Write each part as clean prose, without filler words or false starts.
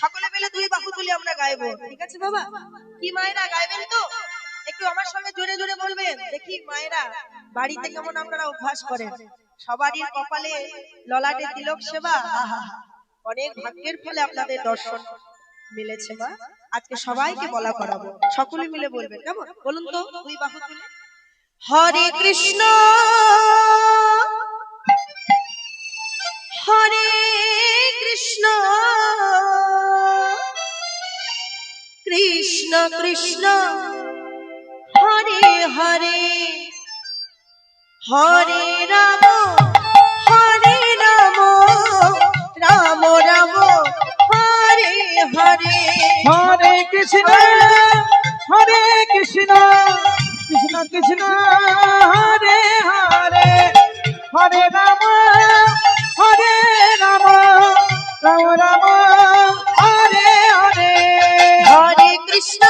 সকলে মিলে দুই বাহু তুলে আমরা গাইবো, ঠিক আছে বাবা? কি মায়েরা গাইবেন তো? একটু আমার সঙ্গে জোরে জোরে বলবেন দেখি মায়েরা বাড়িতে কেমন আপনারা অভ্যাস করেন। সবারই কপালে ললাটে তিলক সেবা, আহা অনেক ভাগ্যের ফলে আপনাদের দর্শন মিলেছে মা। আজকে সবাইকে বলা করাবো, সকলে মিলে বলবেন, কেমন? বলুন তো দুই বাহু তুলে। হরে কৃষ্ণ হরে কৃষ্ণ কৃষ্ণ কৃষ্ণ হরে হরে হরে রাম রাম রাম হরে হরে। হরে কৃষ্ণ কৃষ্ণ কৃষ্ণ হরে হরে হরে রাম রাম রাম হরে হরে। হরে কৃষ্ণ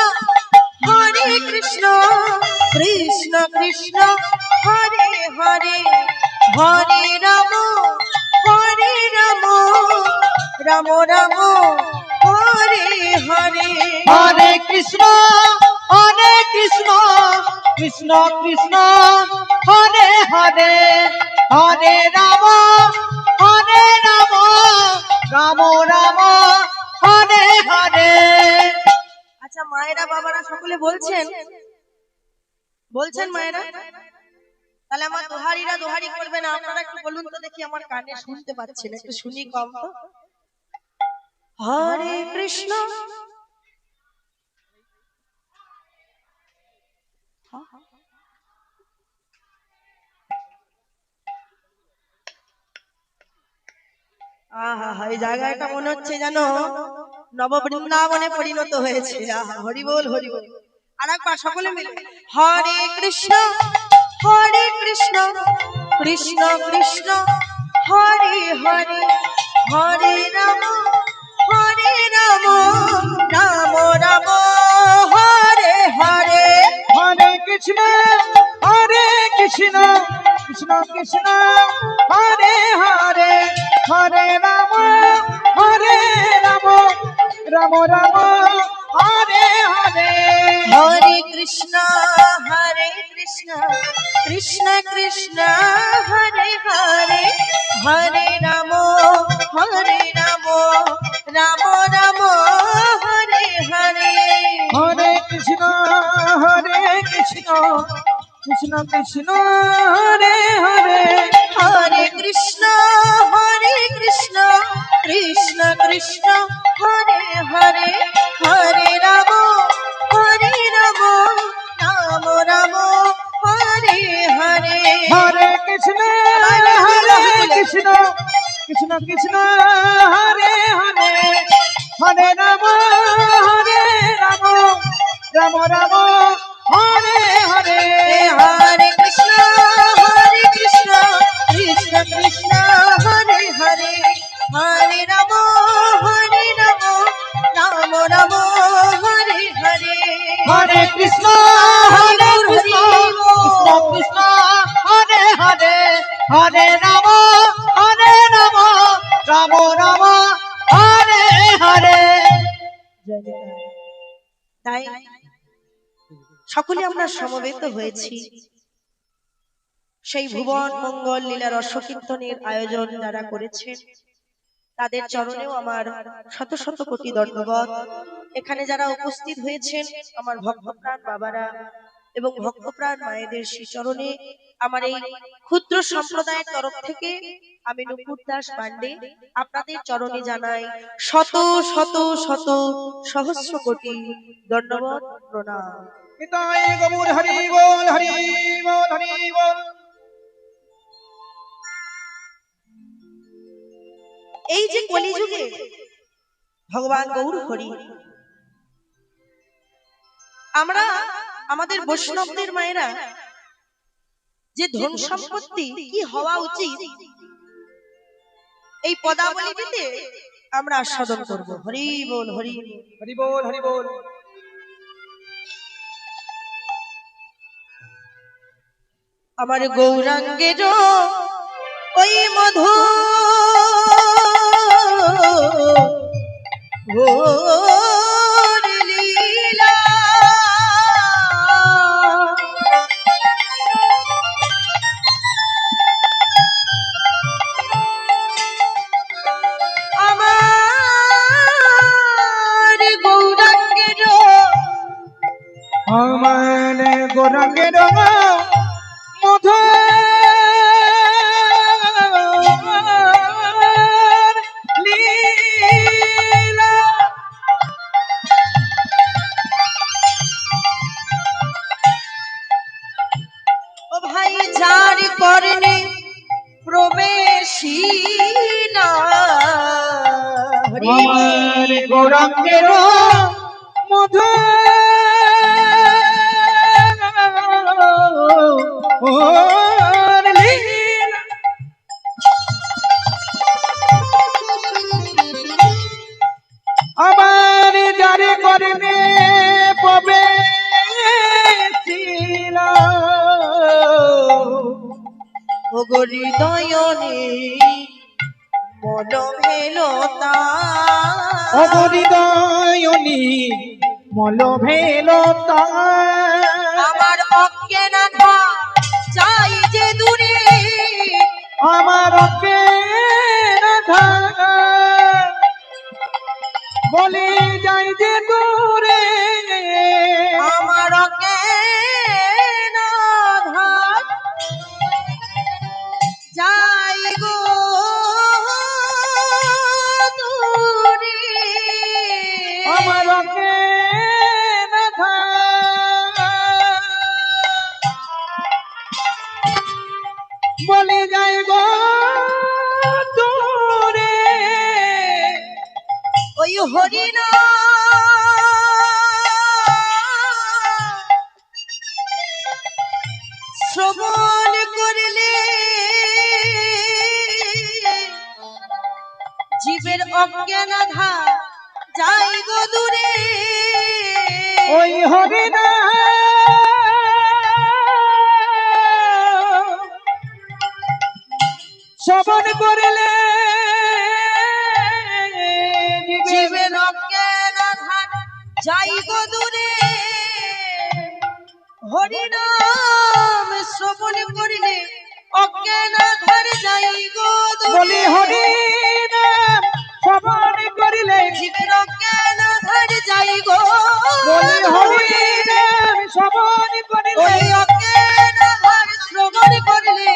কৃষ্ণ কৃষ্ণ হরে হরে হরে রাম রাম রাম হরে হরে। হরে কৃষ্ণ কৃষ্ণ কৃষ্ণ হরে হরে হরে রাম রাম রাম হরে হরে। আচ্ছা মায়েরা বাবারা সকলে বলছেন মায়েরা, তাহলে আমার দোহারিরা দোহারি করবে না, আপনারা একটু বলুন তো দেখি, আমার কানে শুনতে পাচ্ছেন, একটু শুনি কম তো। হরে কৃষ্ণ আহা এই জায়গাটা মনে হচ্ছে যেন নববৃন্দাবনে পরিণত হয়েছে। আহা হরি বল হরি বল। আর একবার সকলে মিলে হরে কৃষ্ণ কৃষ্ণ কৃষ্ণ হরে হরে হরে রাম রাম রাম হরে হরে। হরে কৃষ্ণ কৃষ্ণ কৃষ্ণ হরে হরে হরে রাম রাম রাম হরে হরে। হরে কৃষ্ণ কৃষ্ণ কৃষ্ণ হরে হরে হরে রাম রাম রাম হরে হরে। হরে কৃষ্ণ কৃষ্ণ কৃষ্ণ হরে হরে হরে কৃষ্ণ কৃষ্ণ কৃষ্ণ হরে হরে হরে রাম রাম রাম হরে হরে। হরে কৃষ্ণ কৃষ্ণ কৃষ্ণ হরে হরে হরে রাম রাম রাম হরে হরে। হরে কৃষ্ণ কৃষ্ণ কৃষ্ণ হরে হরে হরে রাম রাম রাম হরে হরে। হরে কৃষ্ণ কৃষ্ণ হরে হরে হরে রাম রাম রাম হরে হরে। তাই সকলে আমরা সমবেত হয়েছি সেই ভুবন মঙ্গল লীলা রসকীর্তনের আয়োজন যারা করেছেন তাদের চরণেও আমার শত শত কোটি দণ্ডবত। এখানে যারা উপস্থিত হয়েছেন আমার ভক্তপ্রাণ বাবারা এবং ভক্তপ্রাণ মায়েদের শ্রীচরণে আমার এই ক্ষুদ্র সম্প্রদায়ের তরফ থেকে আমি নুপুর দাস পান্ডে আপনাদের চরণে জানাই শত শত শত সহস্র কোটি দণ্ডবত প্রণাম। নিতাই গৌর হরি বল হরি বল হরি বল। এই যে কলিযুগে ভগবান গৌর হরি, আমরা আমাদের বৈষ্ণবদের মায়েরা যে ধন সম্পত্তি কি হওয়া উচিত এই পদাবলীটিতে আমরা আস্বাদন করব। হরি বল হরি হরি বল হরি বল। আমার গৌরাঙ্গের ওই মধু ঘোর লীলা আমার গৌরাঙ্গের আমার গৌরাঙ্গের মধুর লীলা। ও ভাই যার করণে প্রবেশী না হরি আমার গৌরাঙ্গের মধুর লীলা। আমার যারে করবে পবে ও গো হৃদয়নে মন ভেলতা অবরিদয়নি মল ভেলতা। আমার অজ্ঞানতা চাই যে দূরে আমার রাধা বলে যাই যে দূরে। আমার অজ্ঞানতা যাই গো দূরে আমার রাধা বলে যাই গো দূরে। ওই হরিনা শ্রবণ করলে জীবের অজ্ঞানাধা যাই গো দূরে ওই হরিনা শ্রবণ করলে জীবের অজ্ঞানাধা যাই গো দূরে হরিনাম শ্রবণ করিলে অজ্ঞানাধার যাই গো বলি দূরে হরিনাম শ্রবণ করিলে। জীবের অজ্ঞানাধার যাই গো বলি দূরে হরিনাম শ্রবণ করিলে। ওই অজ্ঞানাধার শ্রবণ করিলে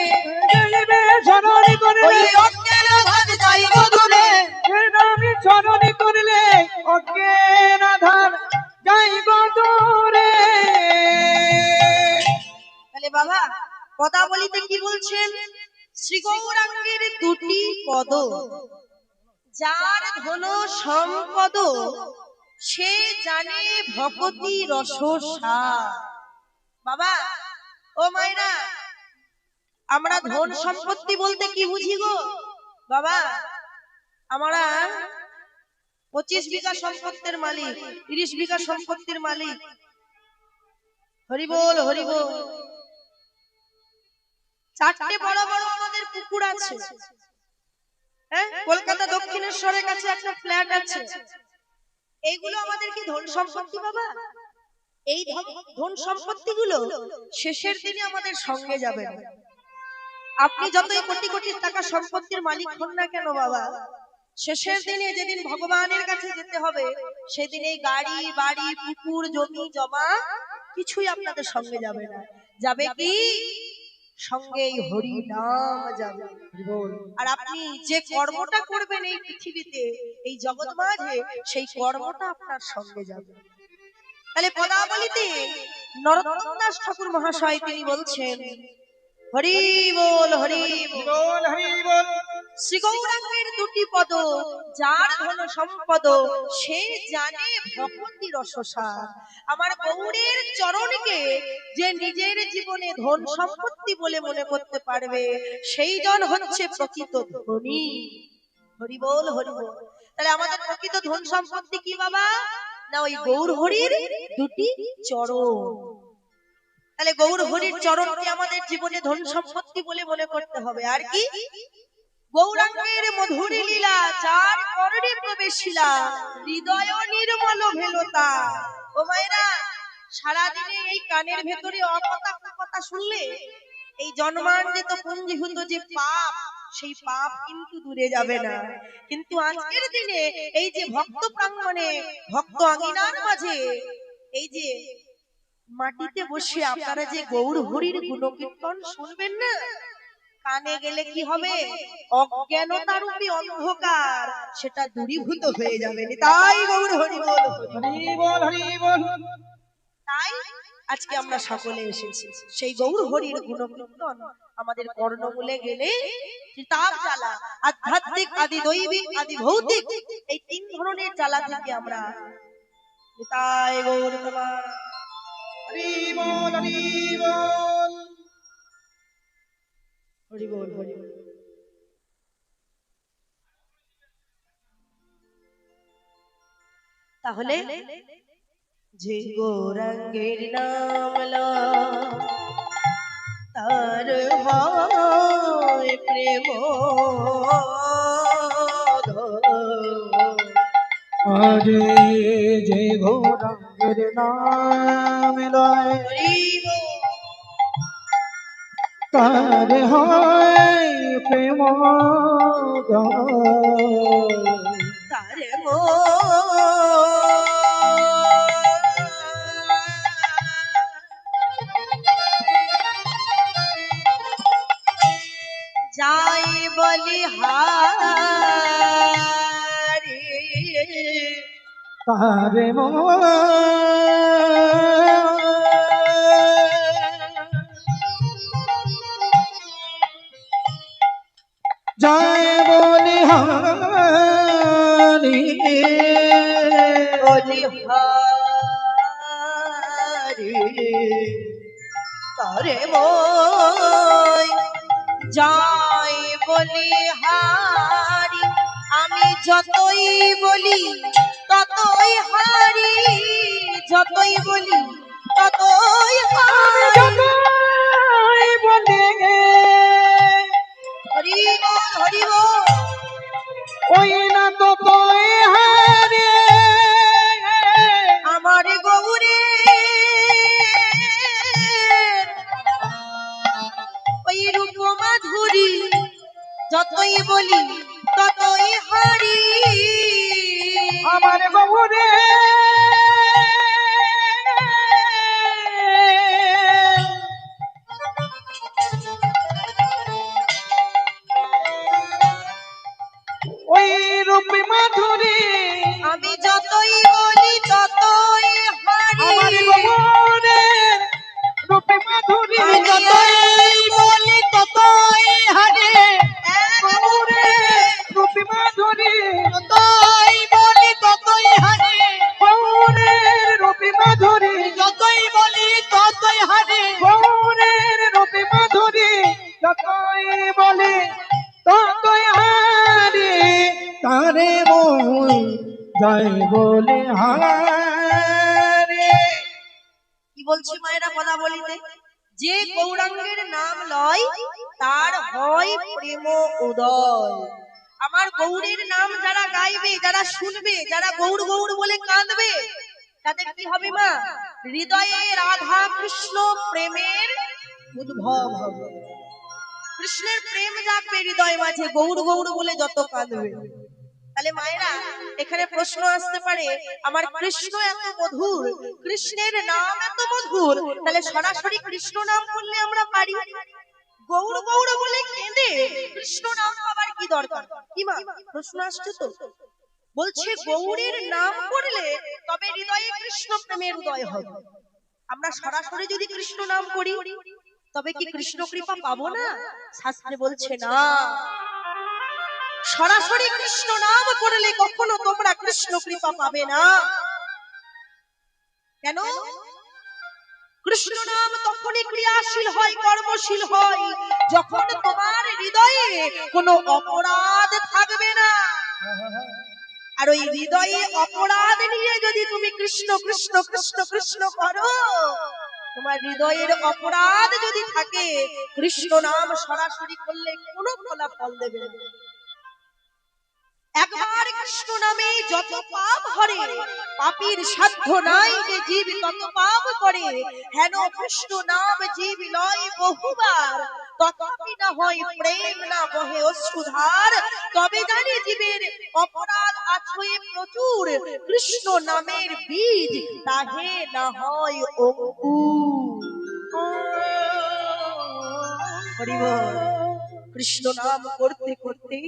যাইবে শরণ ওই করিলে। অজ্ঞানাধার যাই গো দূরে নাম শরণ করিলে অজ্ঞান আধার যাই গো দূরে। তাহলে বাবা পদাবলিতে কি বলছেন শ্রী গৌরাঙ্গের দুটি পদ যার ধন সম্পদ সে জানে ভকতি রসসার। বাবা ও মাইরা আমরা ধন সম্পত্তি বলতে কি বুঝি গো বাবা? আমরা 25 বিঘা সম্পত্তির মালিক, 30 বিঘা সম্পত্তির মালিক। হরিবোল হরিবোল। 4টে বড় বড় আমাদের পুকুর আছে, হ্যাঁ, কলকাতা দক্ষিণেশ্বরের কাছে একটা ফ্ল্যাট আছে। এইগুলো আমাদের কি ধন সম্পত্তি বাবা? এই ধন সম্পত্তি গুলো শেষের দিনে আমাদের সঙ্গে যাবে না। আপনি যতই কোটি কোটি টাকা সম্পত্তির মালিক হন না কেন বাবা, শেষের দিনে যেদিন ভগবানের কাছে যেতে হবে সেদিন এই গাড়ি বাড়ি পুকুর জমি জমা কিছুই আপনাদের সঙ্গে যাবে না। যাবে কি সঙ্গে এই হরি নাম যাবে। আর আপনি যে কর্মটা করবেন এই পৃথিবীতে এই জগৎ মাঝে সেই কর্মটা আপনার সঙ্গে যাবে। তাহলে পদাবলিতে নরোত্তম দাস ঠাকুর মহাশয় তিনি বলছেন হরি বল হরি বল। শ্রী গৌরাঙ্গের দুটি পদ যার ধন সম্পদ সে জানে ভক্তি রসসার। আমার গৌরের চরণকে যে নিজের জীবনে ধন সম্পত্তি বলে মনে করতে পারবে সেই জন হচ্ছে প্রকৃত ধনী। হরি বল হরি বল। তাহলে আমাদের প্রকৃত ধন সম্পত্তি কি বাবা? না ওই গৌর হরির দুটি চরণ। তাহলে গৌর হরির চরণকে আমাদের জীবনে ধন সম্পত্তি বলে মনে করতে হবে। আর কি গৌরাঙ্গের মধুর লীলা যার করণে প্রবেশিলা হৃদয় নির্মল ভেলতা। ও মায়েরা, সারাদিনে এই কানের ভেতরে অকথা কুকথা শুনলে এই জন্মান্বিত পুঞ্জীভূত যে পাপ, সেই পাপ কিন্তু দূরে যাবে না। কিন্তু আজকের দিনে এই যে ভক্ত প্রাঙ্গণে, ভক্ত আঙিনার মাঝে, এই যে মাটিতে বসে আপনারা যে গৌর হরির গুণকীর্তন শুনবেন না, কানে গেলে কি হবে? অজ্ঞানতারূপী অন্ধকার সেটা দূরীভূত হয়ে যাবে। তাই গৌর হরি বল, হরি বল হরি বল। তাই আজকে আমরা সকলে এসেছি সেই গৌর হরির গুণকীর্তন আমাদের কর্ণমূলে গেলে তাপ জ্বালা, আধ্যাত্মিক, আদি দৈবিক, আদি ভৌতিক, এই তিন ধরনের জ্বালা থেকে আমরা, তাই গৌর তোমার হরি বল হরি বল। হরি বল হরি বল। তাহলে যে গৌরাঙ্গের নাম লয় তার হয় প্রেম আরে যে গৌরাঙ্গের নাম লয় তার হয় প্রেম তার যাই বলি হারে তার জয় বলি হারি বলি হারে তারে মই যাই বলি হারি, আমি যতই বলি ততই হারি, যতই বলি ততই হারি। বলে হরি বল হরি বল। ওই না তো তোই হারে আমার গৌরে ওই রূপ মাধুরী যতই বলি ততই হারি, আমার গৌরে ওই রূপী মাধুরী আমি যতই বলি ততই হারি, আমার গৌরে রূপী মাধুরী আমি যতই বলি ততই হারি, গৌরে রূপী মাধুরী যতই বলি ততই হারি, গৌরের রূপী মাধুরী যতই বলি ততই হারি। গৌরের রূপী মাধুরী যতই বলে ততই হারি তারে বল জয় বলে হারে। কি বলছি মায়েরা কথা বলিতে? যে গৌরাঙ্গের নাম লয় তার হয় প্রেম উদয়। আমার গৌরের নাম যারা গাইবে, যারা শুনবে, যারা গৌর গৌর বলে কাঁদবে, তাদের কি হবে মা? হৃদয়ে রাধা কৃষ্ণ প্রেমের উদ্ভব হবে। কৃষ্ণের প্রেম জাগবে হৃদয় মাঝে, গৌর গৌর বলে যত কাঁদবে। তাহলে মায়েরা, এখানে প্রশ্ন আসতে পারে, আমার কৃষ্ণ এত মধুর, কৃষ্ণের নাম এত মধুর, তাহলে সরাসরি কৃষ্ণ নাম করলে আমরা পারি, গৌর গৌর বলে কেঁদে কৃষ্ণ নাম পাবার কি দরকার? কি মা, প্রশ্ন আসছে তো? বলছে গৌরের নাম করলে তবে হৃদয়ে কৃষ্ণ প্রেমের উদয় হবে। আমরা সরাসরি যদি কৃষ্ণ নাম করি তবে কি কৃষ্ণ কৃপা পাবো না? শাস্ত্রে বলছে না, সরাসরি কৃষ্ণ নাম করলে কখনো তোমরা কৃষ্ণ কৃপা পাবে না। কেন? কৃষ্ণ নাম তখনই ক্রিয়াশীল হয়, কর্মশীল হয়, যখন তোমার হৃদয়ে কোনো অপরাধ থাকবে না। আর ওই হৃদয়ে অপরাধ নিয়ে যদি তুমি কৃষ্ণ কৃষ্ণ কৃষ্ণ কৃষ্ণ করো, তোমার হৃদয়ের অপরাধ যদি থাকে, কৃষ্ণ নাম সরাসরি করলে কোনো ফলাফল দেবে না। একবার কৃষ্ণ নামে যত পাপ হরে, পাপীর সাধ্য নাই যে জীব তত পাপ করে। হেন কৃষ্ণ নাম জীব লয় বহুবার, তথাপি না হয় প্রেম, না বহে অশ্রুধার। তবে জানি জীবের অপরাধ আছয়ে প্রচুর, কৃষ্ণ নামের বীজ তাহে না হয় অঙ্কুর। হরি বল। কৃষ্ণ নাম করতে করতে,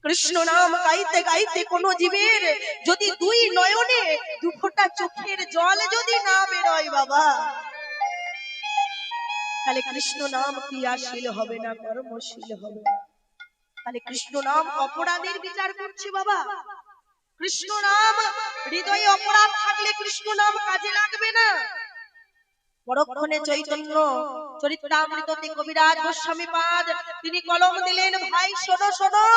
কৃষ্ণ নাম গাইতে গাইতে কোন জীবের যদি দুই নয়নে দু ফোঁটা চোখের জল যদি না বেরোয় বাবা, তাহলে কৃষ্ণ নাম ক্রিয়াশীল হবে না, কর্মশীল হবে না। তাহলে কৃষ্ণ নাম অপরাধের বিচার করছে বাবা। কৃষ্ণ নাম হৃদয়ে অপরাধ থাকলে কৃষ্ণ নাম কাজে লাগবে না। পরক্ষণে চৈতন্য চরিতামৃততে কবিরাজ গোস্বামী পাদ তিনি কলম দিলেন, ভাই শোনো শোনো,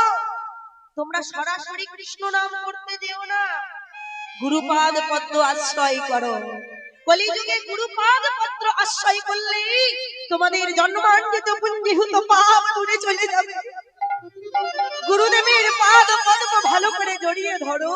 তোমরা সরাসরি কৃষ্ণ নাম করতে যেও না, গুরুপাদ পদ্ম আশ্রয় করো। কলিযুগে গুরুপাদ পদ্ম আশ্রয় করলে তোমাদের জন্মাঞ্জিত পুঞ্জীভূত পাপ দূরে চলে যাবে। গুরুদেবের পাদ পদ্ম ভালো করে জড়িয়ে ধরো।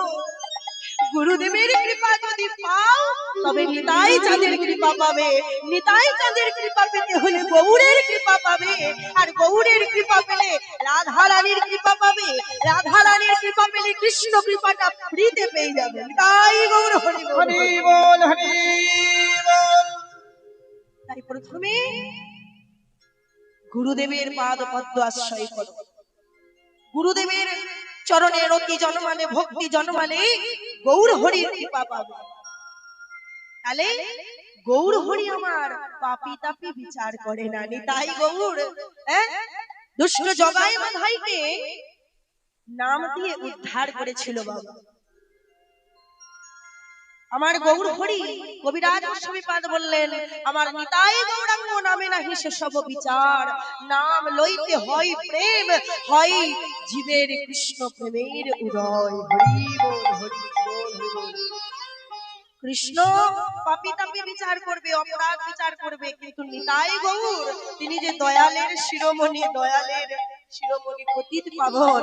গুরুদেবের কৃপা যদি পাও তবে নিতাই চাঁদের কৃপা পাবে। নিতাই চাঁদের কৃপা পেতে হলে গৌড়ের কৃপা পাবে, আর গৌড়ের কৃপা পেলে রাধা রানীর কৃপা পাবে। রাধা রানীর কৃপা পেলে কৃষ্ণ কৃপাটা ফ্রিতে পেয়ে যাবে। তাই গৌর হরি বল, হরি বল, হরি বল। তাই প্রথমে গুরুদেবের পাদ পদ্ম আশ্রয় করো। গুরুদেবের চরণে রতি জন্মালে, ভক্তি জন্মালে গৌর হরির কৃপা পাবে। তাহলে গৌর হরি আমার পাপি তাপি বিচার করে না। নিতাই গৌর দুষ্ট জগাই বাধাইকে নাম দিয়ে উদ্ধার করেছিল বাবা। আমার গৌর হরি কবিরাজ গোস্বামী পাদ বললেন, আমার নিতাই গৌরাঙ্গ নামে নাহি সেসব বিচার। নাম লইতে হয় প্রেম, হয় জীবের কৃষ্ণ প্রেমের উদয়। হরি বল, হরি বল, হরি বল। কৃষ্ণ পাপি তাপি বিচার করবে, অপরাধ বিচার করবে, কিন্তু নিতাই গৌর তিনি যে দয়ালের শিরোমণি, দয়ালের শিরোমণি, পতিত পাবন।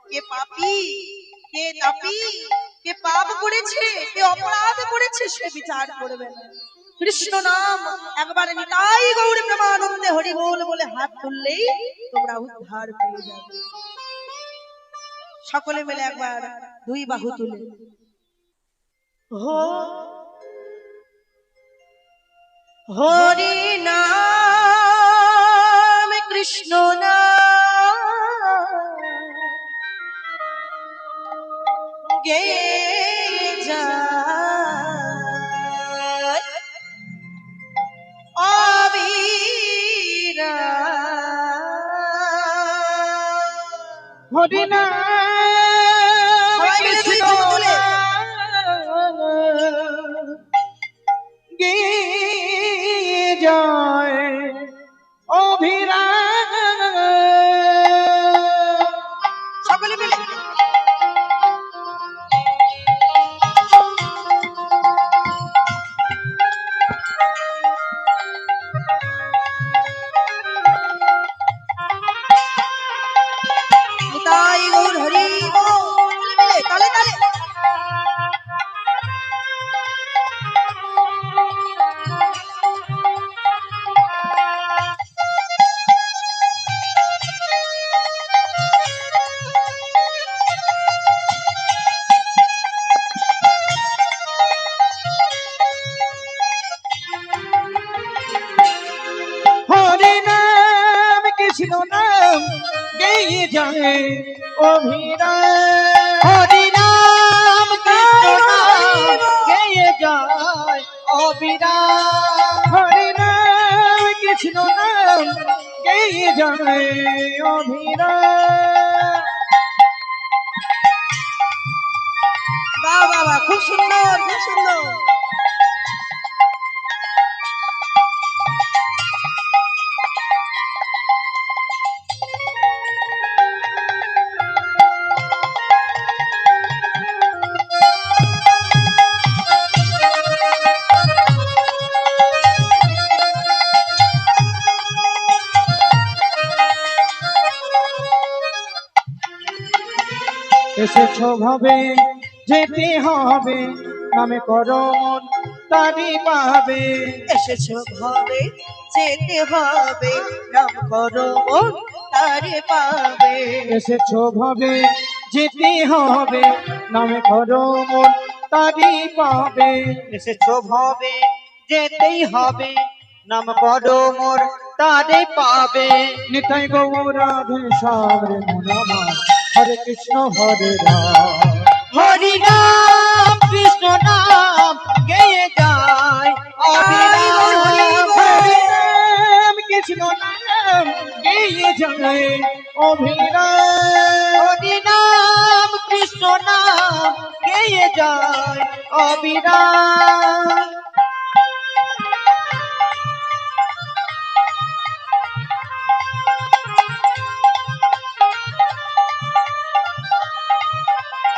কে পাপী কে তাপী, কে পাপ করেছে কে অপরাধ করেছে সে বিচার করবে না। কৃষ্ণ নাম একবার নিতাই গৌর প্রেমানন্দে হরি বল বলে হাত তুললেই তোমরা উদ্ধার পেয়ে যাবে। সকলে মিলে একবার দুই বাহু তুলে হরি নাম কৃষ্ণ নাম গে যায় অবিরাম। হরি নাম সবাই মিলে দুই বাহু তুলে গে যায় অভিরাম। সকলে মিলে নিতাই গৌর হরি বল, মিলে তালে তালে। হরি নাম কৃষ্ণ নাম গেয়ে যায় অভিরাম। হরি নাম কৃষ্ণ নাম গেয়ে যায় অভিরাম। হরি নাম কৃষ্ণ নাম গেয়ে যায় অভিরাম। বাহ বাহ বাহ, খুব সুন্দর খুব সুন্দর। এসেছো ভাবে যেতে হবে, নামে করো মন তারি পাবে। এসেছো ভাবে যেতে হবে, নাম করো মন তারে পাবে। এসেছো ভাবে যেতে হবে, নামে করো মন তারি পাবে। এসেছো ভাবে যেতেই হবে, নাম করো মোর তারে পাবে। নিতাই গৌর রাধে শ্যাম রে মন আমার, হরে কৃষ্ণ হরে রাম। হরি নাম কৃষ্ণ নাম গেয়ে যায় অবিরাম। হরে রাম কৃষ্ণ নাম গেয়ে যায় অভিরাম। হরি নাম কৃষ্ণ নাম গেয়ে যায় অবিরাম।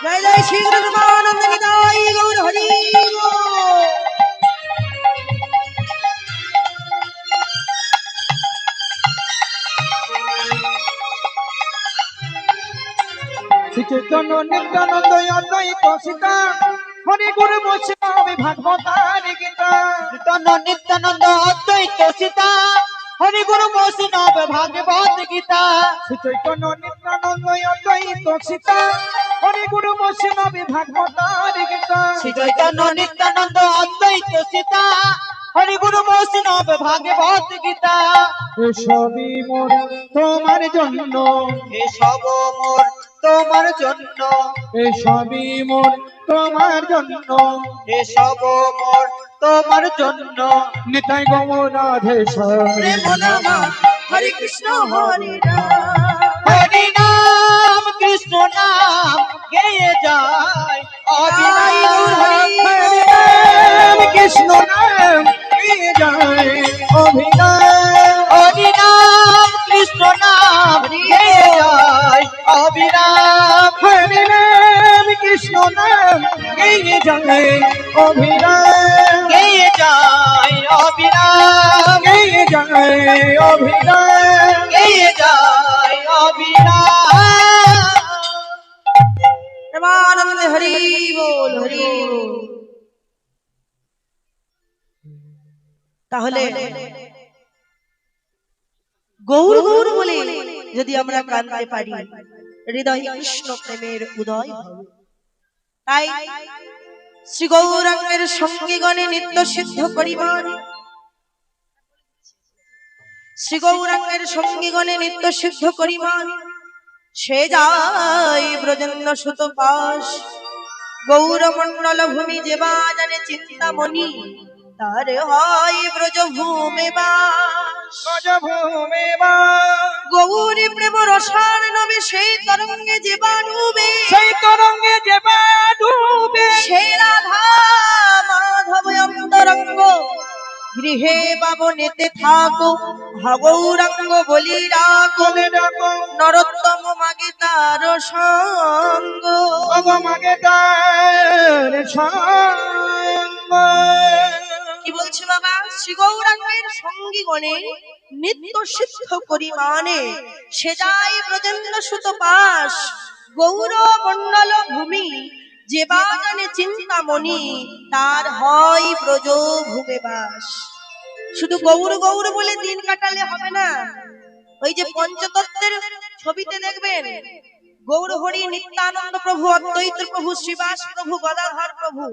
জয় জয় শ্রী গুরু কৃপানন্দ নিতাই গৌর হরি বল। শ্রী চৈতন্য নিত্যানন্দ অদ্বৈত সীতা, হরে গুরু বৈষ্ণব ভাগবতার গীতা। চৈতন্য নিত্যানন্দ অদ্বৈত সীতা, হরি গুরু বৈষ্ণব ভাগবত গীতা। শ্রী চৈতন্য নিত্যানন্দ অদ্বৈত সীতা, হরে গুরু বৈষ্ণব ভাগবতার গীতা। শ্রী চৈতন্য নিত্যানন্দ অদ্বৈত সীতা, হরি গুরু বৈষ্ণব ভাগবত গীতা। এসবই মোর তোমার জন্য, এসব মোর তোমার জন্য, এসবই মোর তোমার জন্য। এসব মোর তোমার জন্য। নিতাই গৌর রাধে শ্যাম রে প্রেম নাম হরে কৃষ্ণ হরে রাম। হরি নাম কৃষ্ণ নাম গেয়ে যায় অবিরাম। হরে রাম কৃষ্ণ নাম গেয়ে যায় অভিরাম। হরি নাম কৃষ্ণ নাম গেয়ে যায় অবিরাম। হরে রাম কৃষ্ণ নাম গেয়ে যায় অভিরাম। গেয়ে যায় অবিরাম। গেয়ে যায় অভিরাম। গেয়ে যায় অবিরাম। প্রেমানন্দে হরি বল হরি বল। তাহলে গৌর গৌর বলে যদি আমরা কাঁদতে পারি, হৃদয়ে কৃষ্ণ প্রেমের উদয় হবে। তাই শ্রী গৌরাঙ্গের সঙ্গীগণে নিত্য সিদ্ধ করিবার, শ্রী গৌরাঙ্গের সঙ্গীগণে নিত্য সিদ্ধ করিবার, সে যায় ব্রজেন্দ্র সুত পাশ। গৌরমণ্ডল ভূমি যেবা জানে চিন্তামণি, তার হয় ব্রজ ভূমে বাস। গজভূমে বা গৌরী প্রেম রসার নবে সেই তরঙ্গে যেবা ডুবে, সেই তরঙ্গে যে বা ডুবে। সেই রাধা মাধব অন্তরঙ্গ গৃহে পাবনেতে থাকো, গৌরাঙ্গ বলি রাখো। বলে ডাকো নরোত্তম মাগে তার সঙ্গ। ভগমাগে তার সঙ্গ। কি বলছে বাবা? শ্রী গৌরাঙ্গের সঙ্গীগণে নিত্য সিদ্ধ করিমানে, সে যায় ব্রজেন্দ্র সুত পাশ। গৌর মণ্ডল ভূমি যে বাগানে চিন্তামণি, তার হয় ব্রজ ভূমে বাস। শুধু গৌর গৌর বলে দিন কাটালে হবে না। ওই যে পঞ্চতত্ত্বের ছবিতে দেখবেন গৌর হরি, নিত্যানন্দ প্রভু, অদ্বৈত প্রভু, শ্রীবাস প্রভু, গদাধর প্রভু,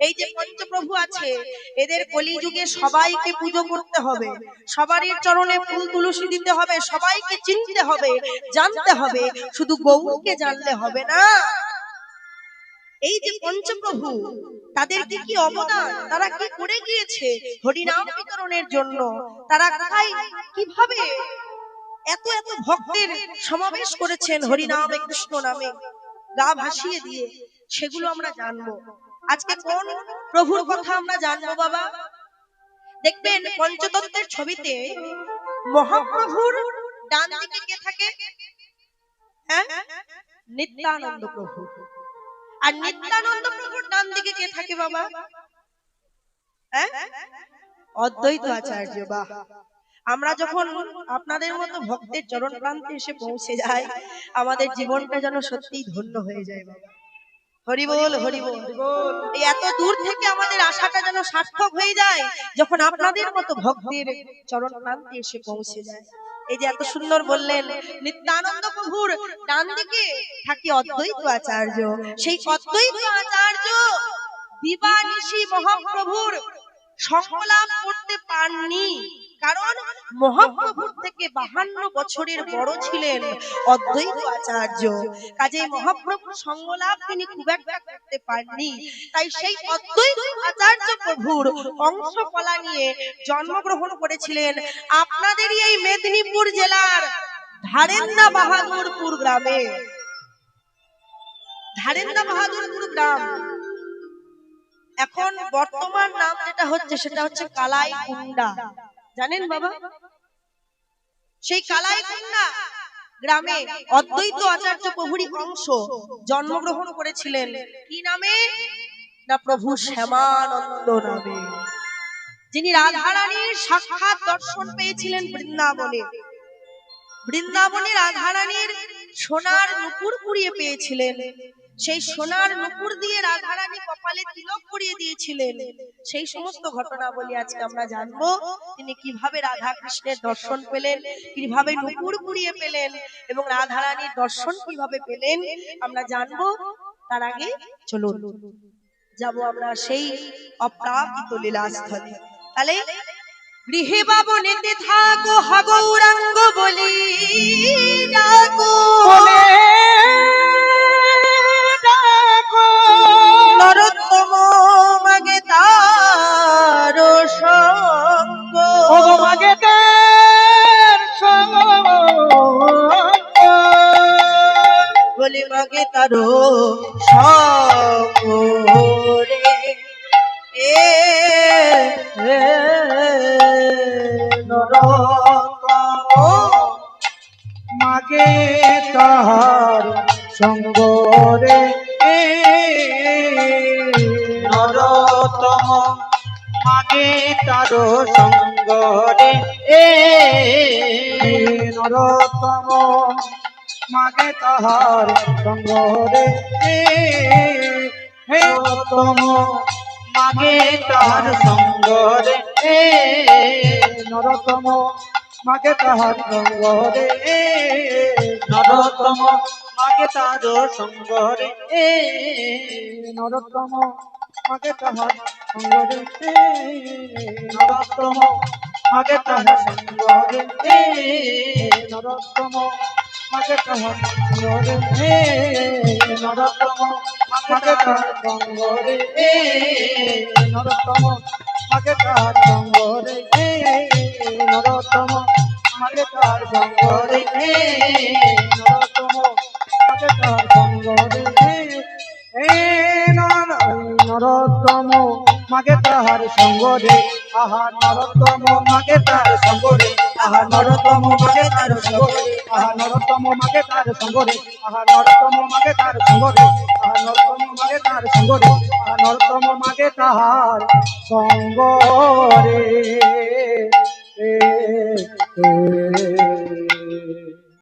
এই যে পঞ্চপ্রভু আছে, এদের কলিযুগে সবাইকে পুজো করতে হবে, সবারই চরণে ফুল তুলসী দিতে হবে, সবাইকে চিনতে হবে, জানতে হবে। শুধু গৌরকে জানলে হবে না। এই যে পঞ্চপ্রভু, তাদের কি কি অবদান, তারা কি করে গিয়েছে হরিনাম বিতরণের জন্য, তারা কোথায় কিভাবে এত এত ভক্তের সমাবেশ করেছেন হরিনামে কৃষ্ণ নামে গা ভাসিয়ে দিয়ে, সেগুলো আমরা জানবো। আজকে কোন প্রভুর কথা আমরা জানবো বাবা? দেখবেন পঞ্চতত্ত্বের ছবিতে মহাপ্রভুর ডান দিকে কে থাকে? হ্যাঁ, নিত্যানন্দ প্রভু। আর নিত্যানন্দ প্রভুর ডান দিকে কে থাকে বাবা? হ্যাঁ, অদ্বৈত আচার্য। বাহ! আমরা যখন আপনাদের মতো ভক্তের চরণ প্রান্তে এসে পৌঁছে যাই, আমাদের জীবনটা যেন সত্যিই ধন্য হয়ে যায় বাবা। হরি বল হরি বল। এই এত দূর থেকে আমাদের আশাটা যেন সার্থক হয়ে যায় যখন আপনাদের মতো ভক্তের চরণ প্রান্তে এসে পৌঁছে যায়। এই যে এত সুন্দর বললেন, নিত্যানন্দ প্রভুর ডান দিকে থাকি অদ্বৈত আচার্য। সেই অদ্বৈত আচার্য দিবানিশি মহাপ্রভুর সংলাপ করতে পাননি, কারণ মহাপ্রভুর থেকে 52 বছরের বড় ছিলেন অদ্বৈত আচার্য। কাজেই মহাপ্রভুর সংলাপ তিনি খুব একটা করতে পাননি। তাই সেই অদ্বৈত আচার্য প্রভুর অংশকলা নিয়ে জন্মগ্রহণ করেছিলেন আপনাদেরই এই মেদিনীপুর জেলার ধারেন্দা বাহাদুরপুর গ্রামে। ধারেন্দা বাহাদুরপুর গ্রাম এখন বর্তমান নাম যেটা হচ্ছে সেটা হচ্ছে কালাইকুন্ডা। জানেন বাবা? সেই কালাইকুন্ডা গ্রামে অদ্বৈত আচার্য প্রভুরই অংশ জন্মগ্রহণ করেছিলেন। কি নামে? না প্রভু শ্যামানন্দ নামে, যিনি রাধারানীর সাক্ষাৎ দর্শন পেয়েছিলেন বৃন্দাবনে। বৃন্দাবনে রাধারানীর সোনার নুপুর পুড়িয়ে পেয়েছিলেন। সেই সোনার নুপুর দিয়ে রাধারানী কপালে তিলক পরিয়ে দিয়েছিলেন। সেই সমস্ত ঘটনা বলি আজকে আমরা জানবো। তিনি কিভাবে রাধা কৃষ্ণের দর্শন পেলেন, কিভাবে নুপুর পুড়িয়ে পেলেন এবং রাধারানীর দর্শন কিভাবে পেলেন আমরা জানবো। তার আগে চলুন যাব আমরা সেই অপ্রাপ্ত লীলাস্থলে। তাহলে গৃহে বাবনেতে থাকো হা গৌরাঙ্গ বলি ডাকো, নরোত্তম মাগে তার সঙ্গ, মাগে তার সঙ্গ, বলি মাগে তার সঙ্গ রে। এ মাগে তাহার সঙ্গ রে, নরোত্তম মাগে তার সঙ্গ রে, নরোত্তম মাগে তাহার সঙ্গ রে, হে নরোত্তম মাগে তাহার সঙ্গ রে, নরোত্তম মাগে তাহার সঙ্গ রে, নরোত্তম মাগে তাহার সঙ্গ রে, নরোত্তম মাগে তাহার সঙ্গ রে, নরোত্তম মাগে তাহার সঙ্গ রে, নরোত্তম মাগে তাহার সঙ্গ রে, নরোত্তম মাগে তাহার সঙ্গ রে, নরোত্তম মাগে তাহার সঙ্গ রে, নরোত্তম মাগে তাহার সঙ্গ রে, নরোত্তম মাগে তাহার সঙ্গ রে, নরোত্তম মাগে তাহার সঙ্গ রে, আহা নরোত্তম মাগে তাহার সঙ্গ রে, আহা নরোত্তম মাগে তাহার সঙ্গ রে, আহা নরোত্তম মাগে তাহার সঙ্গ রে, আহা নরোত্তম মাগে তাহার সঙ্গ রে, আহা নরোত্তম মাগে তাহার সঙ্গ রে, আহা নরোত্তম মাগে তাহার সঙ্গ রে।